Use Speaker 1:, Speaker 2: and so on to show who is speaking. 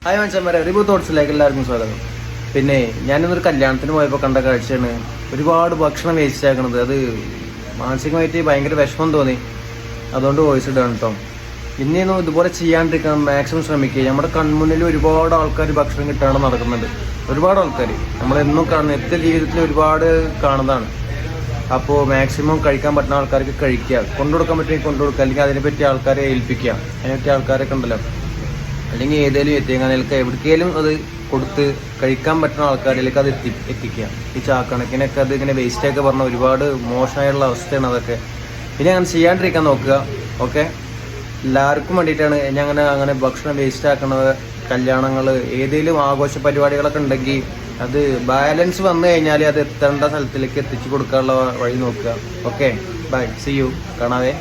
Speaker 1: Hi മനുഷ്യന്മാരെ, review തോട്ട്സിലേക്ക് എല്ലാവർക്കും സ്വാഗതം. പിന്നെ ഞാനിന്നൊരു കല്യാണത്തിന് പോയപ്പോൾ കണ്ട കാഴ്ചയാണ് ഒരുപാട് ഭക്ഷണം വേസ്റ്റ് ആക്കണത്. അത് മാനസികമായിട്ട് ഭയങ്കര വിഷമം തോന്നി. അതുകൊണ്ട് വോയിസ് ഇടാണ് കേട്ടോ. ഇനിയൊന്നും ഇതുപോലെ ചെയ്യാണ്ടിരിക്കാൻ മാക്സിമം ശ്രമിക്കുക. നമ്മുടെ കൺമുന്നിൽ ഒരുപാട് ആൾക്കാർ ഭക്ഷണം കിട്ടാണ്ട് നടക്കുന്നുണ്ട്. ഒരുപാട് ആൾക്കാർ നമ്മളെന്നും കാണുന്ന നിത്യ ജീവിതത്തിൽ ഒരുപാട് കാണുന്നതാണ്. അപ്പോൾ മാക്സിമം കഴിക്കാൻ പറ്റുന്ന ആൾക്കാർക്ക് കഴിക്കുക, കൊണ്ടുകൊടുക്കാൻ പറ്റുമെങ്കിൽ കൊണ്ടുകൊടുക്കുക, അല്ലെങ്കിൽ അതിനെപ്പറ്റി ആൾക്കാരെ ഏൽപ്പിക്കുക. അതിനെപ്പറ്റി ആൾക്കാരൊക്കെ ഉണ്ടല്ലോ, അല്ലെങ്കിൽ ഏതെങ്കിലും എത്തിയങ്ങാനൊക്കെ എവിടേക്കെങ്കിലും അത് കൊടുത്ത് കഴിക്കാൻ പറ്റുന്ന ആൾക്കാരിലേക്ക് അത് എത്തിക്കുക. ഈ ചാക്കണക്കിനൊക്കെ അത് ഇങ്ങനെ വേസ്റ്റൊക്കെ പറഞ്ഞാൽ ഒരുപാട് മോശമായുള്ള അവസ്ഥയാണ് അതൊക്കെ. ഇനി അങ്ങനെ ചെയ്യാണ്ടിരിക്കാൻ നോക്കുക. ഓക്കെ, എല്ലാവർക്കും വേണ്ടിയിട്ടാണ് ഞാൻ അങ്ങനെ ഭക്ഷണം വേസ്റ്റ് ആക്കണത്. കല്യാണങ്ങൾ, ഏതെങ്കിലും ആഘോഷ പരിപാടികളൊക്കെ ഉണ്ടെങ്കിൽ അത് ബാലൻസ് വന്നു കഴിഞ്ഞാൽ അത് എത്തേണ്ട സ്ഥലത്തിലേക്ക് എത്തിച്ചു കൊടുക്കാനുള്ള വഴി നോക്കുക. Okay, bye, see you, കാണാവേ.